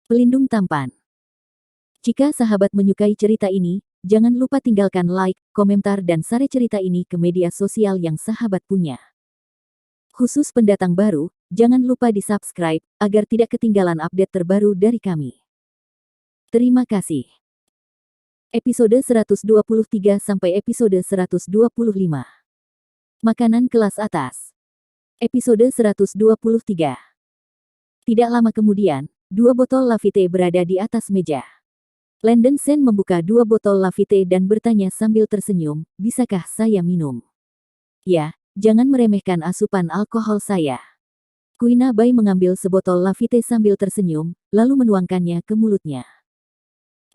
Pelindung tampan. Jika sahabat menyukai cerita ini, jangan lupa tinggalkan like, komentar dan share cerita ini ke media sosial yang sahabat punya. Khusus pendatang baru, jangan lupa di-subscribe, agar tidak ketinggalan update terbaru dari kami. Terima kasih. Episode 123 sampai episode 125. Makanan kelas atas. Episode 123. Tidak lama kemudian, 2 botol Lafite berada di atas meja. Landon Sen membuka 2 botol Lafite dan bertanya sambil tersenyum, bisakah saya minum? Ya, jangan meremehkan asupan alkohol saya. Kuina Bai mengambil sebotol Lafite sambil tersenyum, lalu menuangkannya ke mulutnya.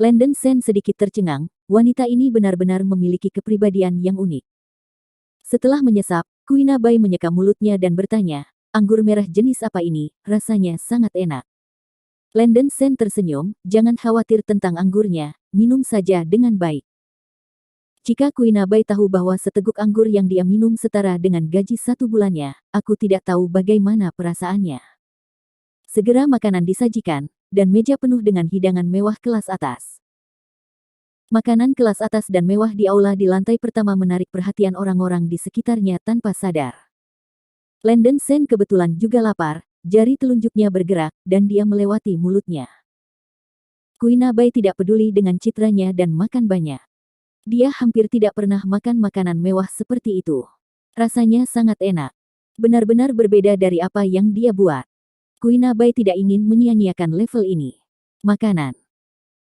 Landon Sen sedikit tercengang, wanita ini benar-benar memiliki kepribadian yang unik. Setelah menyesap, Kuina Bai menyeka mulutnya dan bertanya, anggur merah jenis apa ini, rasanya sangat enak. Landon Sen tersenyum, jangan khawatir tentang anggurnya, minum saja dengan baik. Jika Kuina Bai tahu bahwa seteguk anggur yang dia minum setara dengan gaji 1 bulannya, aku tidak tahu bagaimana perasaannya. Segera makanan disajikan, dan meja penuh dengan hidangan mewah kelas atas. Makanan kelas atas dan mewah di aula di lantai pertama menarik perhatian orang-orang di sekitarnya tanpa sadar. Landon Sen kebetulan juga lapar, jari telunjuknya bergerak, dan dia melewati mulutnya. Kuina Bai tidak peduli dengan citranya dan makan banyak. Dia hampir tidak pernah makan makanan mewah seperti itu. Rasanya sangat enak. Benar-benar berbeda dari apa yang dia buat. Kuina Bai tidak ingin menyia-nyiakan level ini. Makanan.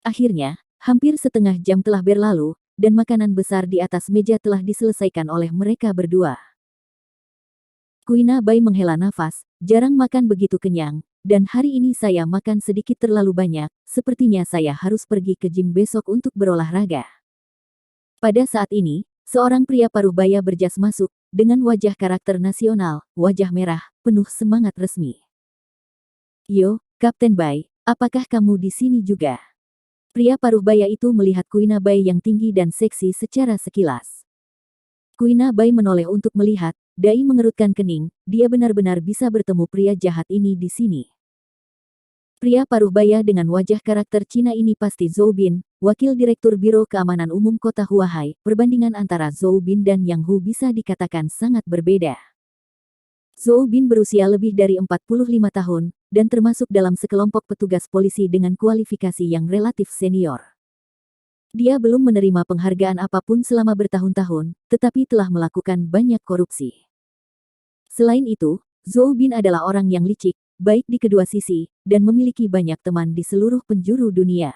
Akhirnya, hampir setengah jam telah berlalu, dan makanan besar di atas meja telah diselesaikan oleh mereka berdua. Kuina Bai menghela nafas, jarang makan begitu kenyang, dan hari ini saya makan sedikit terlalu banyak, sepertinya saya harus pergi ke gym besok untuk berolahraga. Pada saat ini, seorang pria paruh baya berjas masuk, dengan wajah karakter nasional, wajah merah, penuh semangat resmi. Yo, Kapten Bai, apakah kamu di sini juga? Pria paruh baya itu melihat Kuina Bai yang tinggi dan seksi secara sekilas. Kuina Bai menoleh untuk melihat, dai mengerutkan kening, dia benar-benar bisa bertemu pria jahat ini di sini. Pria paruh baya dengan wajah karakter Cina ini pasti Zhou Bin, Wakil Direktur Biro Keamanan Umum Kota Huahai. Perbandingan antara Zhou Bin dan Yang Hu bisa dikatakan sangat berbeda. Zhou Bin berusia lebih dari 45 tahun, dan termasuk dalam sekelompok petugas polisi dengan kualifikasi yang relatif senior. Dia belum menerima penghargaan apapun selama bertahun-tahun, tetapi telah melakukan banyak korupsi. Selain itu, Zhou Bin adalah orang yang licik, baik di kedua sisi, dan memiliki banyak teman di seluruh penjuru dunia.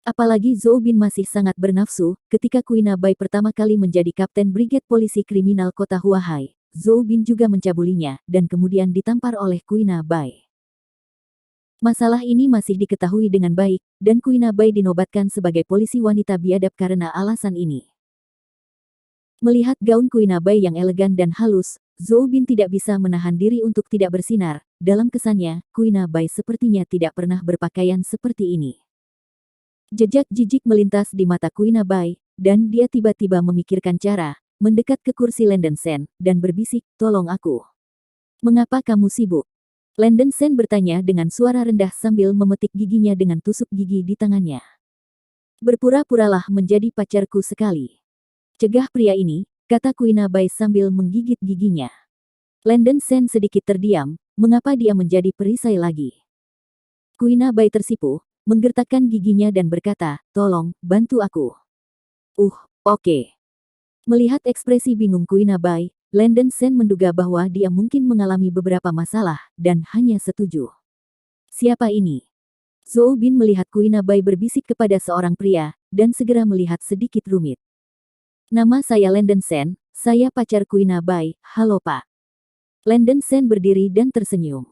Apalagi Zhou Bin masih sangat bernafsu, ketika Kuina Bai pertama kali menjadi Kapten Brigade Polisi Kriminal Kota Huahai, Zhou Bin juga mencabulinya, dan kemudian ditampar oleh Kuina Bai. Masalah ini masih diketahui dengan baik, dan Kuina Bai dinobatkan sebagai polisi wanita biadab karena alasan ini. Melihat gaun Kuina Bai yang elegan dan halus, Zhou Bin tidak bisa menahan diri untuk tidak bersinar. Dalam kesannya, Kuina Bai sepertinya tidak pernah berpakaian seperti ini. Jejak jijik melintas di mata Kuina Bai, dan dia tiba-tiba memikirkan cara, mendekat ke kursi Landon Sen, dan berbisik, tolong aku. Mengapa kamu sibuk? Landon Sen bertanya dengan suara rendah sambil memetik giginya dengan tusuk gigi di tangannya. Berpura-puralah menjadi pacarku sekali. Cegah pria ini, kata Kuina Bai sambil menggigit giginya. Landon Sen sedikit terdiam, mengapa dia menjadi perisai lagi? Kuina Bai tersipu, menggertakkan giginya dan berkata, tolong, bantu aku. Oke. Melihat ekspresi bingung Kuina Bai, Landon Sen menduga bahwa dia mungkin mengalami beberapa masalah, dan hanya setuju. Siapa ini? Zhou Bin melihat Kuina Bai berbisik kepada seorang pria, dan segera melihat sedikit rumit. Nama saya Landon Sen, saya pacar Kuina Bai, halo Pak. Landon Sen berdiri dan tersenyum.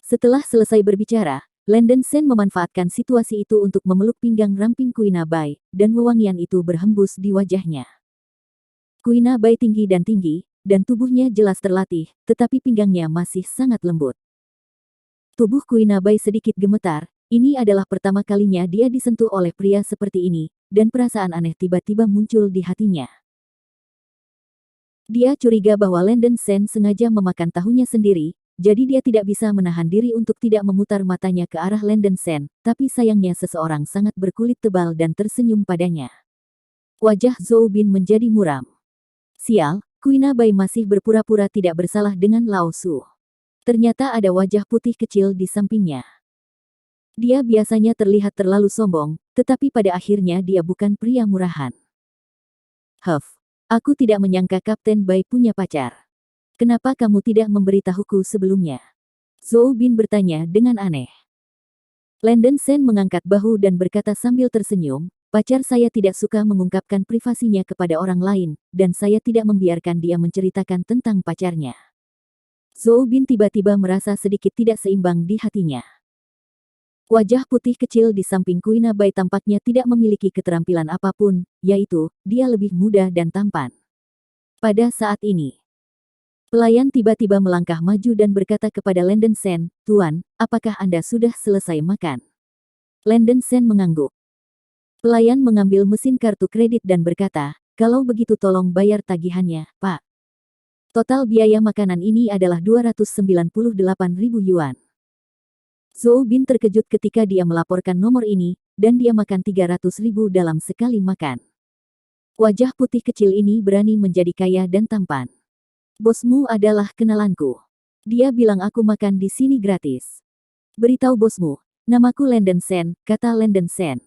Setelah selesai berbicara, Landon Sen memanfaatkan situasi itu untuk memeluk pinggang ramping Kuina Bai, dan wewangian itu berhembus di wajahnya. Kuina Bai tinggi, dan tubuhnya jelas terlatih, tetapi pinggangnya masih sangat lembut. Tubuh Kuina Bai sedikit gemetar, ini adalah pertama kalinya dia disentuh oleh pria seperti ini, dan perasaan aneh tiba-tiba muncul di hatinya. Dia curiga bahwa Landon Sen sengaja memakan tahunya sendiri, jadi dia tidak bisa menahan diri untuk tidak memutar matanya ke arah Landen Sen, tapi sayangnya seseorang sangat berkulit tebal dan tersenyum padanya. Wajah Zhou Bin menjadi muram. Sial, Kuina Bai masih berpura-pura tidak bersalah dengan Lao Su. Ternyata ada wajah putih kecil di sampingnya. Dia biasanya terlihat terlalu sombong, tetapi pada akhirnya dia bukan pria murahan. Aku tidak menyangka Kapten Bai punya pacar. Kenapa kamu tidak memberitahuku sebelumnya? Zhou Bin bertanya dengan aneh. Landen Sen mengangkat bahu dan berkata sambil tersenyum, pacar saya tidak suka mengungkapkan privasinya kepada orang lain, dan saya tidak membiarkan dia menceritakan tentang pacarnya. Zhou Bin tiba-tiba merasa sedikit tidak seimbang di hatinya. Wajah putih kecil di samping Kuina Bai tampaknya tidak memiliki keterampilan apapun, yaitu, dia lebih muda dan tampan. Pada saat ini, pelayan tiba-tiba melangkah maju dan berkata kepada Landen Sen, "Tuan, apakah Anda sudah selesai makan?" Landen Sen mengangguk. Pelayan mengambil mesin kartu kredit dan berkata, "Kalau begitu tolong bayar tagihannya, Pak. Total biaya makanan ini adalah 298.000 yuan." Zhou Bin terkejut ketika dia melaporkan nomor ini, dan dia makan 300.000 dalam sekali makan. Wajah putih kecil ini berani menjadi kaya dan tampan. "Bosmu adalah kenalanku. Dia bilang aku makan di sini gratis." "Beritahu bosmu, namaku Landen Sen," kata Landen Sen.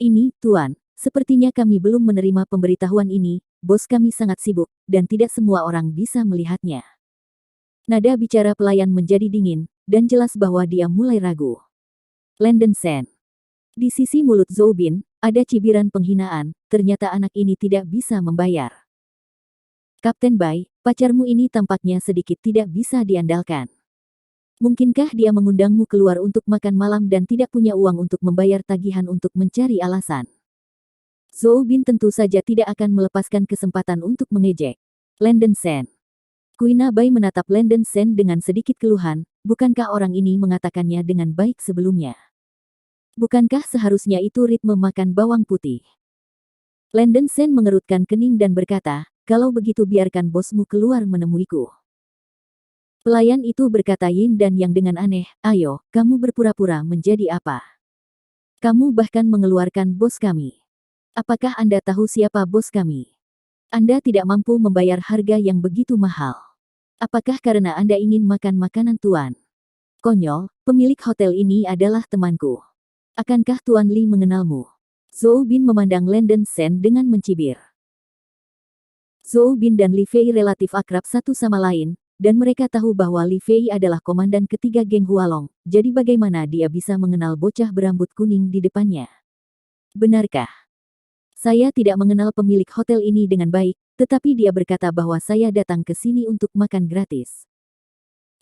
"Ini, Tuan, sepertinya kami belum menerima pemberitahuan ini, bos kami sangat sibuk, dan tidak semua orang bisa melihatnya." Nada bicara pelayan menjadi dingin, dan jelas bahwa dia mulai ragu. Landen Sen. Di sisi mulut Zhou Bin, ada cibiran penghinaan, ternyata anak ini tidak bisa membayar. "Kapten Bai, pacarmu ini tampaknya sedikit tidak bisa diandalkan. Mungkinkah dia mengundangmu keluar untuk makan malam dan tidak punya uang untuk membayar tagihan untuk mencari alasan?" Zhou Bin tentu saja tidak akan melepaskan kesempatan untuk mengejek Landen Sen. Kuina Bai menatap Landen Sen dengan sedikit keluhan, bukankah orang ini mengatakannya dengan baik sebelumnya? Bukankah seharusnya itu ritme makan bawang putih? Landen Sen mengerutkan kening dan berkata, "Kalau begitu biarkan bosmu keluar menemuiku." Pelayan itu berkata yin dan yang dengan aneh, "Ayo, kamu berpura-pura menjadi apa? Kamu bahkan mengeluarkan bos kami. Apakah Anda tahu siapa bos kami? Anda tidak mampu membayar harga yang begitu mahal. Apakah karena Anda ingin makan makanan Tuan? Konyol, pemilik hotel ini adalah temanku. Akankah Tuan Li mengenalmu?" Zhou Bin memandang Landen Sen dengan mencibir. Zhou Bin dan Li Fei relatif akrab satu sama lain, dan mereka tahu bahwa Li Fei adalah komandan ketiga geng Hualong, jadi bagaimana dia bisa mengenal bocah berambut kuning di depannya? "Benarkah? Saya tidak mengenal pemilik hotel ini dengan baik, tetapi dia berkata bahwa saya datang ke sini untuk makan gratis.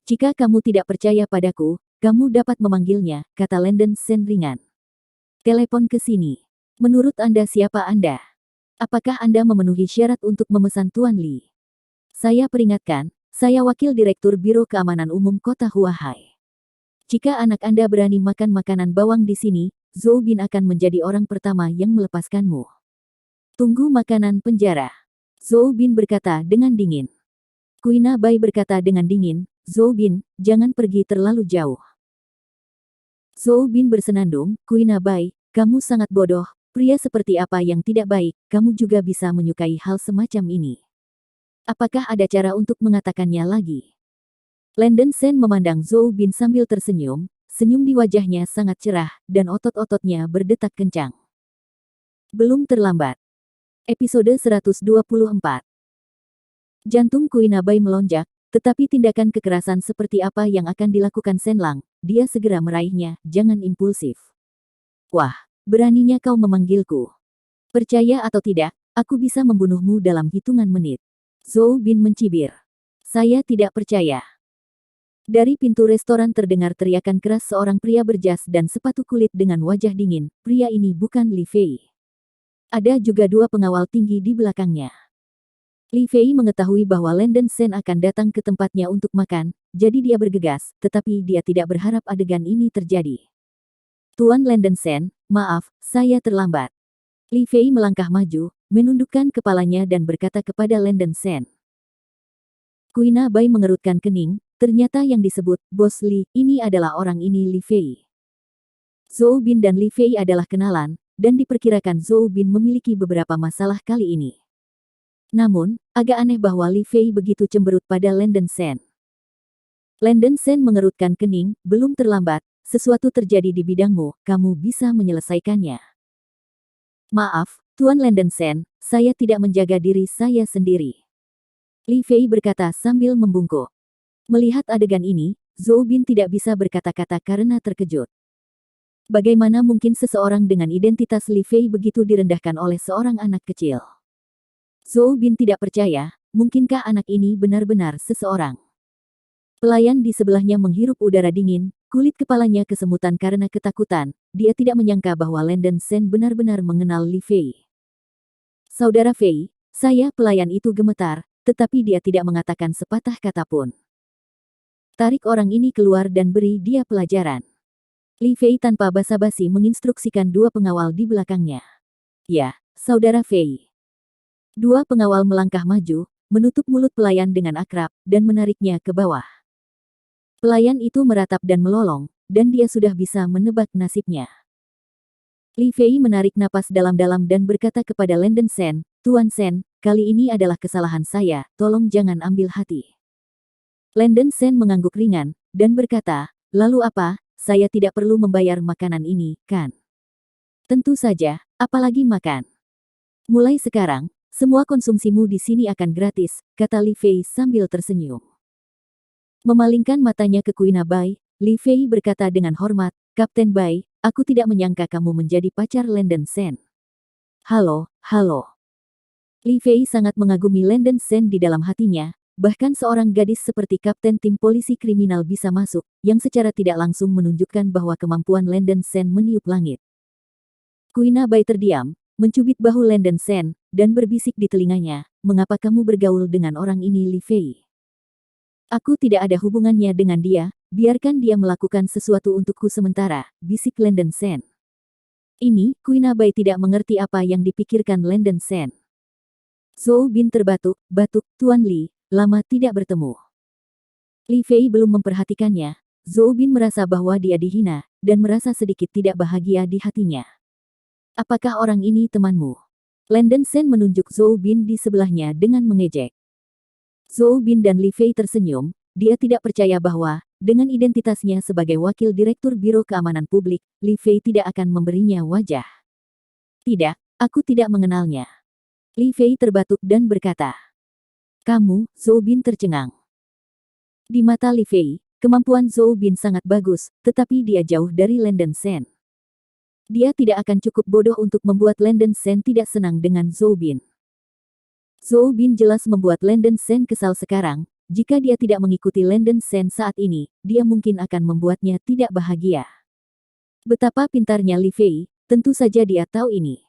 Jika kamu tidak percaya padaku, kamu dapat memanggilnya," kata Landen Sen ringan. "Telepon ke sini. Menurut Anda siapa Anda? Apakah Anda memenuhi syarat untuk memesan Tuan Li? Saya peringatkan, saya wakil direktur Biro Keamanan Umum Kota Huahai. Jika anak Anda berani makan makanan bawang di sini, Zhou Bin akan menjadi orang pertama yang melepaskanmu. Tunggu makanan penjara." Zhou Bin berkata dengan dingin. Kuina Bai berkata dengan dingin, "Zhou Bin, jangan pergi terlalu jauh." Zhou Bin bersenandung, "Kuina Bai, kamu sangat bodoh, pria seperti apa yang tidak baik, kamu juga bisa menyukai hal semacam ini. Apakah ada cara untuk mengatakannya lagi?" Landen Sen memandang Zhou Bin sambil tersenyum, senyum di wajahnya sangat cerah, dan otot-ototnya berdetak kencang. Belum terlambat. Episode 124. Jantung Kuina Bai melonjak, tetapi tindakan kekerasan seperti apa yang akan dilakukan Sen Lang, dia segera meraihnya, "Jangan impulsif. Wah, beraninya kau memanggilku. Percaya atau tidak, aku bisa membunuhmu dalam hitungan menit." Zhou Bin mencibir. "Saya tidak percaya." Dari pintu restoran terdengar teriakan keras seorang pria berjas dan sepatu kulit dengan wajah dingin. Pria ini bukan Li Fei. Ada juga dua pengawal tinggi di belakangnya. Li Fei mengetahui bahwa Landen Sen akan datang ke tempatnya untuk makan, jadi dia bergegas, tetapi dia tidak berharap adegan ini terjadi. "Tuan Landen Sen, maaf, saya terlambat." Li Fei melangkah maju, menundukkan kepalanya dan berkata kepada Landen Sen. Kuina Bai mengerutkan kening, ternyata yang disebut Bos Li ini adalah orang ini Li Fei. Zhou Bin dan Li Fei adalah kenalan, dan diperkirakan Zhou Bin memiliki beberapa masalah kali ini. Namun, agak aneh bahwa Li Fei begitu cemberut pada Landen Shen. Landen Shen mengerutkan kening, belum terlambat, sesuatu terjadi di bidangmu, kamu bisa menyelesaikannya. Maaf, Tuan Landen Shen, saya tidak menjaga diri saya sendiri. Li Fei berkata sambil membungkuk. Melihat adegan ini, Zhou Bin tidak bisa berkata-kata karena terkejut. Bagaimana mungkin seseorang dengan identitas Li Fei begitu direndahkan oleh seorang anak kecil? Zhou Bin tidak percaya, mungkinkah anak ini benar-benar seseorang? Pelayan di sebelahnya menghirup udara dingin, kulit kepalanya kesemutan karena ketakutan, dia tidak menyangka bahwa Landen Shen benar-benar mengenal Li Fei. Saudara Fei, saya pelayan itu gemetar, tetapi dia tidak mengatakan sepatah kata pun. Tarik orang ini keluar dan beri dia pelajaran. Li Fei tanpa basa-basi menginstruksikan dua pengawal di belakangnya. Ya, Saudara Fei. Dua pengawal melangkah maju, menutup mulut pelayan dengan akrab, dan menariknya ke bawah. Pelayan itu meratap dan melolong, dan dia sudah bisa menebak nasibnya. Li Fei menarik napas dalam-dalam dan berkata kepada Landen Shen, Tuan Shen, kali ini adalah kesalahan saya, tolong jangan ambil hati. Landen Shen mengangguk ringan, dan berkata, lalu apa? Saya tidak perlu membayar makanan ini, kan? Tentu saja, apalagi makan. Mulai sekarang, semua konsumsimu di sini akan gratis, kata Li Fei sambil tersenyum. Memalingkan matanya ke Kuina Bai, Li Fei berkata dengan hormat, Kapten Bai, aku tidak menyangka kamu menjadi pacar Landen Shen. Halo, halo. Li Fei sangat mengagumi Landen Shen di dalam hatinya. Bahkan seorang gadis seperti kapten tim polisi kriminal bisa masuk, yang secara tidak langsung menunjukkan bahwa kemampuan Landen Shen meniup langit. Kuina Bai terdiam, mencubit bahu Landen Shen, dan berbisik di telinganya, mengapa kamu bergaul dengan orang ini Li Fei? Aku tidak ada hubungannya dengan dia, biarkan dia melakukan sesuatu untukku sementara, bisik Landen Shen. Ini, Kuina Bai tidak mengerti apa yang dipikirkan Landen Shen. Zhou Bin terbatuk, batuk, Tuan Li. Lama tidak bertemu. Li Fei belum memperhatikannya. Zhou Bin merasa bahwa dia dihina, dan merasa sedikit tidak bahagia di hatinya. Apakah orang ini temanmu? Landen Shen menunjuk Zhou Bin di sebelahnya dengan mengejek. Zhou Bin dan Li Fei tersenyum, dia tidak percaya bahwa, dengan identitasnya sebagai wakil direktur Biro Keamanan Publik, Li Fei tidak akan memberinya wajah. Tidak, aku tidak mengenalnya. Li Fei terbatuk dan berkata. Kamu, Zhou Bin tercengang. Di mata Li Fei, kemampuan Zhou Bin sangat bagus, tetapi dia jauh dari Landen Shen. Dia tidak akan cukup bodoh untuk membuat Landen Shen tidak senang dengan Zhou Bin. Zhou Bin jelas membuat Landen Shen kesal sekarang, jika dia tidak mengikuti Landen Shen saat ini, dia mungkin akan membuatnya tidak bahagia. Betapa pintarnya Li Fei, tentu saja dia tahu ini.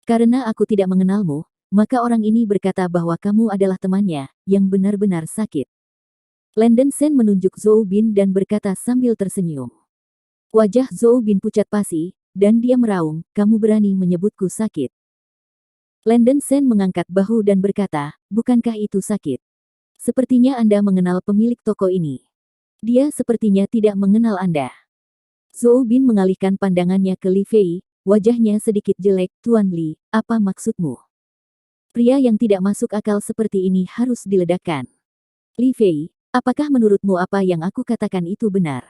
Karena aku tidak mengenalmu, maka orang ini berkata bahwa kamu adalah temannya, yang benar-benar sakit. Landen Shen menunjuk Zhou Bin dan berkata sambil tersenyum. Wajah Zhou Bin pucat pasi, dan dia meraung, kamu berani menyebutku sakit. Landen Shen mengangkat bahu dan berkata, bukankah itu sakit? Sepertinya Anda mengenal pemilik toko ini. Dia sepertinya tidak mengenal Anda. Zhou Bin mengalihkan pandangannya ke Li Fei, wajahnya sedikit jelek, Tuan Li, apa maksudmu? Pria yang tidak masuk akal seperti ini harus diledakkan. Li Fei, apakah menurutmu apa yang aku katakan itu benar?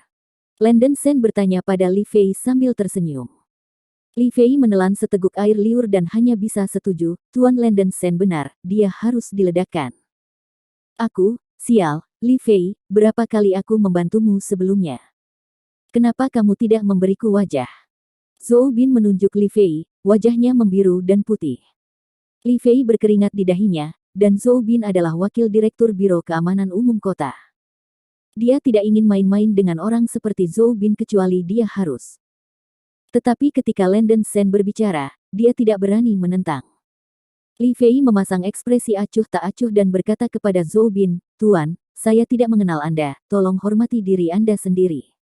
Landen Shen bertanya pada Li Fei sambil tersenyum. Li Fei menelan seteguk air liur dan hanya bisa setuju, Tuan Landen Shen benar, dia harus diledakkan. Aku, sial, Li Fei, berapa kali aku membantumu sebelumnya? Kenapa kamu tidak memberiku wajah? Zhou Bin menunjuk Li Fei, wajahnya membiru dan putih. Li Fei berkeringat di dahinya, dan Zhou Bin adalah wakil direktur Biro Keamanan Umum Kota. Dia tidak ingin main-main dengan orang seperti Zhou Bin kecuali dia harus. Tetapi ketika Landen Shen berbicara, dia tidak berani menentang. Li Fei memasang ekspresi acuh tak acuh dan berkata kepada Zhou Bin, Tuan, saya tidak mengenal Anda, tolong hormati diri Anda sendiri.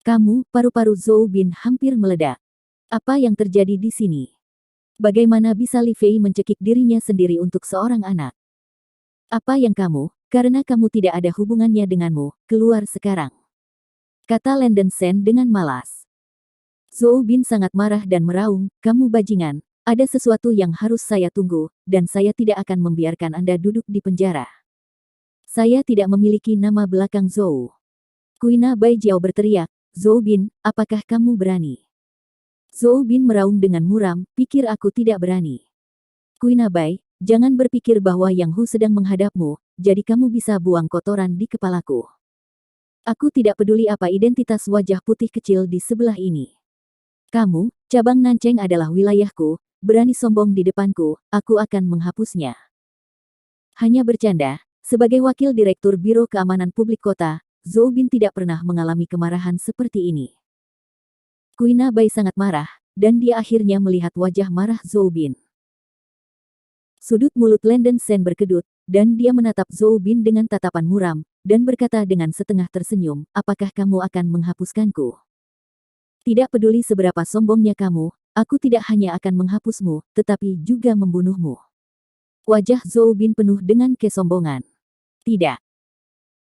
Kamu, paru-paru Zhou Bin hampir meledak. Apa yang terjadi di sini? Bagaimana bisa Li Fei mencekik dirinya sendiri untuk seorang anak? Apa yang kamu, karena kamu tidak ada hubungannya denganmu, keluar sekarang. Kata Landon Sen dengan malas. Zhou Bin sangat marah dan meraung, kamu bajingan, ada sesuatu yang harus saya tunggu, dan saya tidak akan membiarkan Anda duduk di penjara. Saya tidak memiliki nama belakang Zhou. Kuina Bai Jiao berteriak, Zhou Bin, apakah kamu berani? Zhou Bin meraung dengan muram, pikir aku tidak berani. Kuina Bai, jangan berpikir bahwa Yang Hu sedang menghadapmu, jadi kamu bisa buang kotoran di kepalaku. Aku tidak peduli apa identitas wajah putih kecil di sebelah ini. Kamu, cabang Nanceng adalah wilayahku, berani sombong di depanku, aku akan menghapusnya. Hanya bercanda, sebagai wakil direktur Biro Keamanan Publik Kota, Zhou Bin tidak pernah mengalami kemarahan seperti ini. Kuina Bai sangat marah, dan dia akhirnya melihat wajah marah Zhou Bin. Sudut mulut Landon Sen berkedut, dan dia menatap Zhou Bin dengan tatapan muram, dan berkata dengan setengah tersenyum, apakah kamu akan menghapuskanku? Tidak peduli seberapa sombongnya kamu, aku tidak hanya akan menghapusmu, tetapi juga membunuhmu. Wajah Zhou Bin penuh dengan kesombongan. Tidak.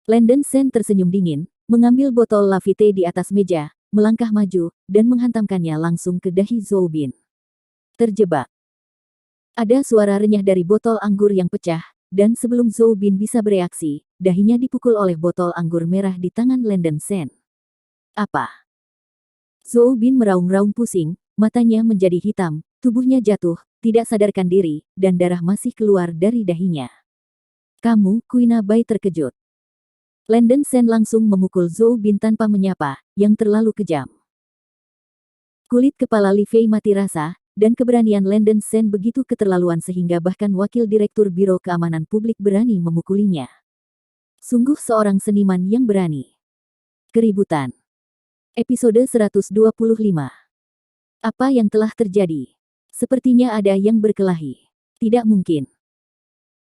Landon Sen tersenyum dingin, mengambil botol Lafite di atas meja, melangkah maju, dan menghantamkannya langsung ke dahi Zhou Bin. Terjebak. Ada suara renyah dari botol anggur yang pecah, dan sebelum Zhou Bin bisa bereaksi, dahinya dipukul oleh botol anggur merah di tangan Landon Sen. Apa? Zhou Bin meraung-raung pusing, matanya menjadi hitam, tubuhnya jatuh, tidak sadarkan diri, dan darah masih keluar dari dahinya. Kamu, Kuina Bai terkejut. Landon Sen langsung memukul Zhou Bin tanpa menyapa, yang terlalu kejam. Kulit kepala Li Fei mati rasa, dan keberanian Landon Sen begitu keterlaluan sehingga bahkan wakil direktur Biro Keamanan Publik berani memukulinya. Sungguh seorang seniman yang berani. Keributan. Episode 125. Apa yang telah terjadi? Sepertinya ada yang berkelahi. Tidak mungkin.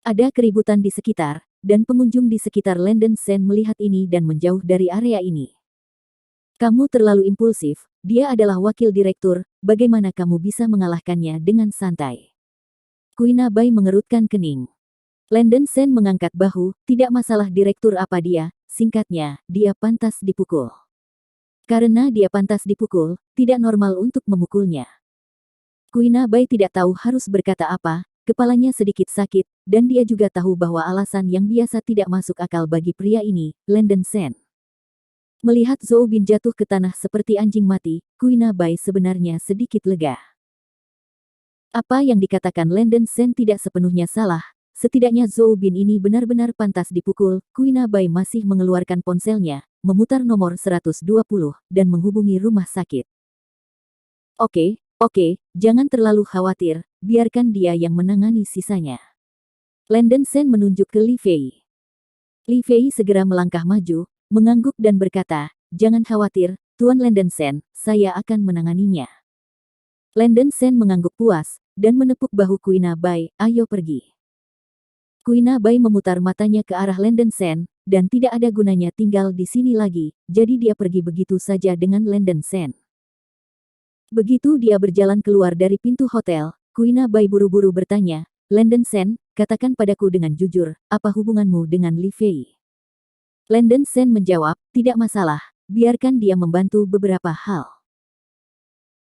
Ada keributan di sekitar, dan pengunjung di sekitar Landon Sen melihat ini dan menjauh dari area ini. Kamu terlalu impulsif, dia adalah wakil direktur, bagaimana kamu bisa mengalahkannya dengan santai? Kuina Bai mengerutkan kening. Landon Sen mengangkat bahu, tidak masalah direktur apa dia, singkatnya, dia pantas dipukul. Karena dia pantas dipukul, tidak normal untuk memukulnya. Kuina Bai tidak tahu harus berkata apa, kepalanya sedikit sakit, dan dia juga tahu bahwa alasan yang biasa tidak masuk akal bagi pria ini, Landon Sen. Melihat Zhou Bin jatuh ke tanah seperti anjing mati, Kuina Bai sebenarnya sedikit lega. Apa yang dikatakan Landon Sen tidak sepenuhnya salah, setidaknya Zhou Bin ini benar-benar pantas dipukul. Kuina Bai masih mengeluarkan ponselnya, memutar nomor 120, dan menghubungi rumah sakit. Oke, jangan terlalu khawatir, biarkan dia yang menangani sisanya. Landon Sen menunjuk ke Li Fei. Li Fei segera melangkah maju, mengangguk dan berkata, jangan khawatir, Tuan Landon Sen, saya akan menanganinya. Landon Sen mengangguk puas, dan menepuk bahu Kuina Bai, ayo pergi. Kuina Bai memutar matanya ke arah Landon Sen, dan tidak ada gunanya tinggal di sini lagi, jadi dia pergi begitu saja dengan Landon Sen. Begitu dia berjalan keluar dari pintu hotel, Kuina Bai buru-buru bertanya, Landon Sen, katakan padaku dengan jujur, apa hubunganmu dengan Li Fei? Landon Sen menjawab, tidak masalah, biarkan dia membantu beberapa hal.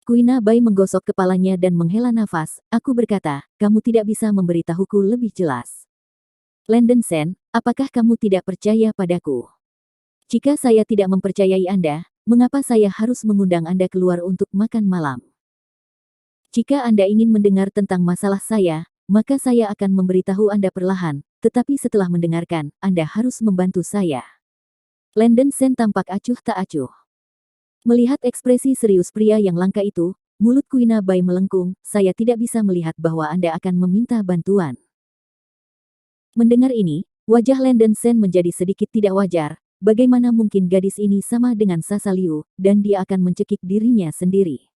Kuina Bai menggosok kepalanya dan menghela nafas, aku berkata, kamu tidak bisa memberitahuku lebih jelas. Landon Sen, apakah kamu tidak percaya padaku? Jika saya tidak mempercayai Anda, mengapa saya harus mengundang Anda keluar untuk makan malam? Jika Anda ingin mendengar tentang masalah saya, maka saya akan memberitahu Anda perlahan, tetapi setelah mendengarkan, Anda harus membantu saya. Landon Sen tampak acuh tak acuh. Melihat ekspresi serius pria yang langka itu, mulut Kuina Bai melengkung, saya tidak bisa melihat bahwa Anda akan meminta bantuan. Mendengar ini, wajah Landon Sen menjadi sedikit tidak wajar, bagaimana mungkin gadis ini sama dengan Sasa Liu, dan dia akan mencekik dirinya sendiri.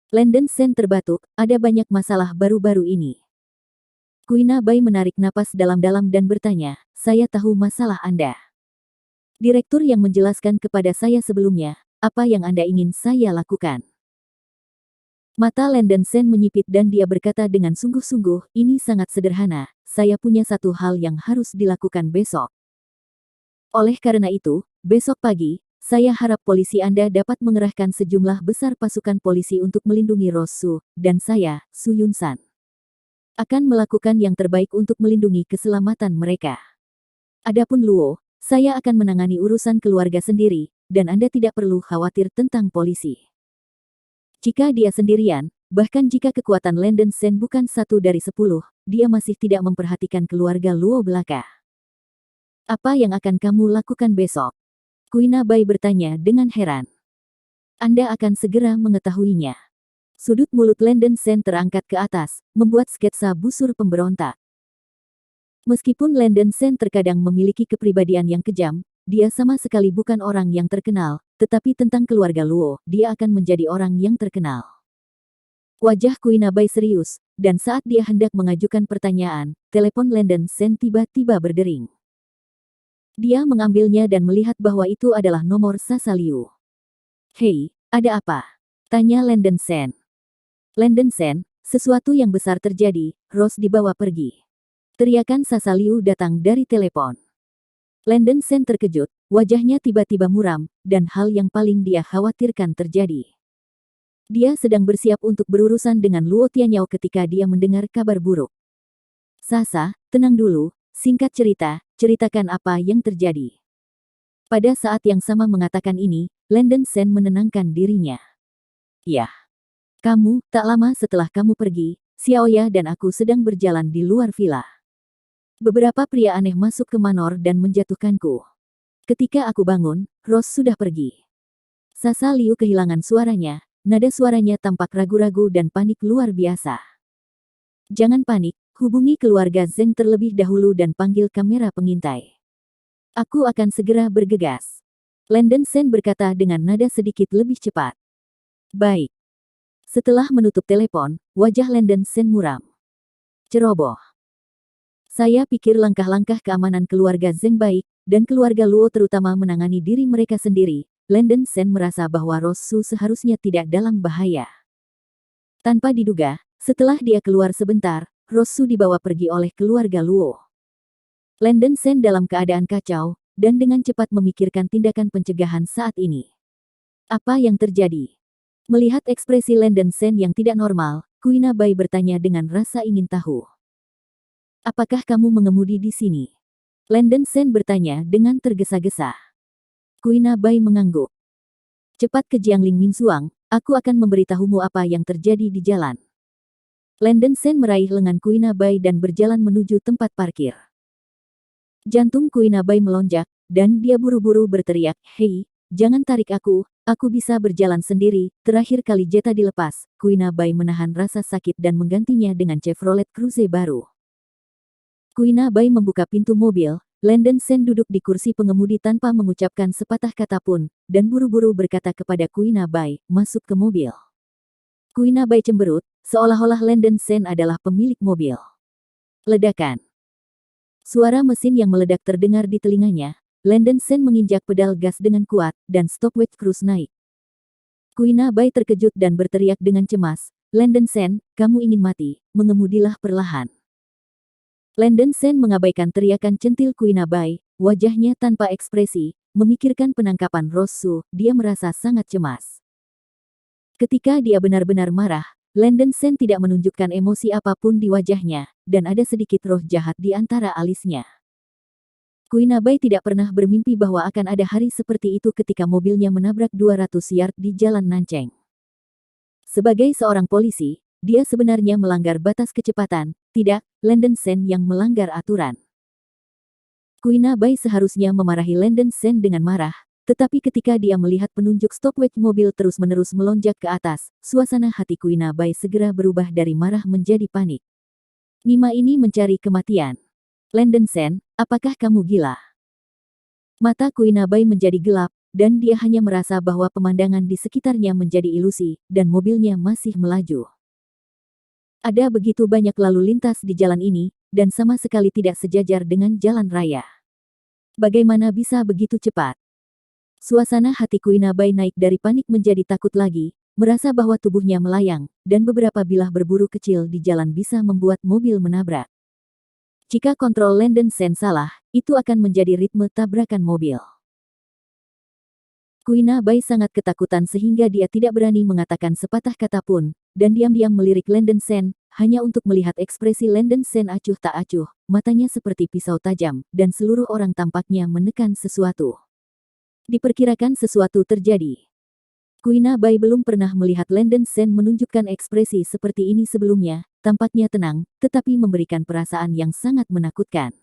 Landon Sen terbatuk, ada banyak masalah baru-baru ini. Kuina Bai menarik napas dalam-dalam dan bertanya, saya tahu masalah Anda. Direktur yang menjelaskan kepada saya sebelumnya, apa yang Anda ingin saya lakukan? Mata Landon Sen menyipit dan dia berkata dengan sungguh-sungguh, ini sangat sederhana, saya punya satu hal yang harus dilakukan besok. Oleh karena itu, besok pagi, saya harap polisi Anda dapat mengerahkan sejumlah besar pasukan polisi untuk melindungi Rosu, dan saya, Su Yun-san, akan melakukan yang terbaik untuk melindungi keselamatan mereka. Adapun Luo, saya akan menangani urusan keluarga sendiri, dan Anda tidak perlu khawatir tentang polisi. Jika dia sendirian, bahkan jika kekuatan Landen Sen bukan 1 dari 10, dia masih tidak memperhatikan keluarga Luo belaka. Apa yang akan kamu lakukan besok? Kuina Bai bertanya dengan heran. Anda akan segera mengetahuinya. Sudut mulut Landen Sen terangkat ke atas, membuat sketsa busur pemberontak. Meskipun Landen Sen terkadang memiliki kepribadian yang kejam, dia sama sekali bukan orang yang terkenal, tetapi tentang keluarga Luo, dia akan menjadi orang yang terkenal. Wajah Kuina Bai serius, dan saat dia hendak mengajukan pertanyaan, telepon Landen Sen tiba-tiba berdering. Dia mengambilnya dan melihat bahwa itu adalah nomor Sasa Liu. "Hei, ada apa?" tanya Landen Sen. "Landen Sen, sesuatu yang besar terjadi, Rose dibawa pergi." Teriakan Sasa Liu datang dari telepon. Landen Sen terkejut, wajahnya tiba-tiba muram, dan hal yang paling dia khawatirkan terjadi. Dia sedang bersiap untuk berurusan dengan Luo Tianyao ketika dia mendengar kabar buruk. "Sasa, tenang dulu, singkat cerita, ceritakan apa yang terjadi." Pada saat yang sama mengatakan ini, Landen Sen menenangkan dirinya. "Ya. Kamu, tak lama setelah kamu pergi, Xiaoya dan aku sedang berjalan di luar villa. Beberapa pria aneh masuk ke manor dan menjatuhkanku. Ketika aku bangun, Rose sudah pergi." Sasa Liu kehilangan suaranya, nada suaranya tampak ragu-ragu dan panik luar biasa. "Jangan panik, hubungi keluarga Zeng terlebih dahulu dan panggil kamera pengintai. Aku akan segera bergegas." Landen Sen berkata dengan nada sedikit lebih cepat. "Baik." Setelah menutup telepon, wajah Landen Sen muram. "Ceroboh. Saya pikir langkah-langkah keamanan keluarga Zeng baik, dan keluarga Luo terutama menangani diri mereka sendiri." Landen Sen merasa bahwa Rosu seharusnya tidak dalam bahaya. Tanpa diduga, setelah dia keluar sebentar, Rosu dibawa pergi oleh keluarga Luo. Landen Sen dalam keadaan kacau, dan dengan cepat memikirkan tindakan pencegahan saat ini. Apa yang terjadi? Melihat ekspresi Landen Sen yang tidak normal, Kuina Bai bertanya dengan rasa ingin tahu. "Apakah kamu mengemudi di sini?" Landen Sen bertanya dengan tergesa-gesa. Kuina Bai mengangguk. "Cepat ke Jiangling Minsuang, aku akan memberitahumu apa yang terjadi di jalan." Landen Sen meraih lengan Kuina Bai dan berjalan menuju tempat parkir. Jantung Kuina Bai melonjak, dan dia buru-buru berteriak, "Hei, jangan tarik aku bisa berjalan sendiri." Terakhir kali jeta dilepas, Kuina Bai menahan rasa sakit dan menggantinya dengan Chevrolet Cruze baru. Kuina Bai membuka pintu mobil, Landen Sen duduk di kursi pengemudi tanpa mengucapkan sepatah kata pun, dan buru-buru berkata kepada Kuina Bai, "Masuk ke mobil." Kuina Bai cemberut, seolah-olah Landen Sen adalah pemilik mobil. Ledakan. Suara mesin yang meledak terdengar di telinganya. Landen Sen menginjak pedal gas dengan kuat, dan stopwatch cruise naik. Kuina Bai terkejut dan berteriak dengan cemas, "Landen Sen, kamu ingin mati, mengemudilah perlahan." Landen Sen mengabaikan teriakan centil Kuina Bai, wajahnya tanpa ekspresi, memikirkan penangkapan Rosu, dia merasa sangat cemas. Ketika dia benar-benar marah, Landen Sen tidak menunjukkan emosi apapun di wajahnya, dan ada sedikit roh jahat di antara alisnya. Kuina Bai tidak pernah bermimpi bahwa akan ada hari seperti itu ketika mobilnya menabrak 200 yard di Jalan Nanceng. Sebagai seorang polisi, dia sebenarnya melanggar batas kecepatan, tidak, Landen Sen yang melanggar aturan. Kuina Bai seharusnya memarahi Landen Sen dengan marah, tetapi ketika dia melihat penunjuk stopwatch mobil terus-menerus melonjak ke atas, suasana hati Kuina Bai segera berubah dari marah menjadi panik. "Nima ini mencari kematian. Landen Sen, apakah kamu gila?" Mata Kuina Bai menjadi gelap, dan dia hanya merasa bahwa pemandangan di sekitarnya menjadi ilusi, dan mobilnya masih melaju. Ada begitu banyak lalu lintas di jalan ini, dan sama sekali tidak sejajar dengan jalan raya. Bagaimana bisa begitu cepat? Suasana hati Kuina Bai naik dari panik menjadi takut lagi, merasa bahwa tubuhnya melayang, dan beberapa bilah berburu kecil di jalan bisa membuat mobil menabrak. Jika kontrol Landen Sen salah, itu akan menjadi ritme tabrakan mobil. Kuina Bai sangat ketakutan sehingga dia tidak berani mengatakan sepatah kata pun, dan diam-diam melirik Landen Sen, hanya untuk melihat ekspresi Landen Sen acuh tak acuh, matanya seperti pisau tajam, dan seluruh orang tampaknya menekan sesuatu. Diperkirakan sesuatu terjadi. Kuina Bai belum pernah melihat Landen Sen menunjukkan ekspresi seperti ini sebelumnya, tampaknya tenang, tetapi memberikan perasaan yang sangat menakutkan.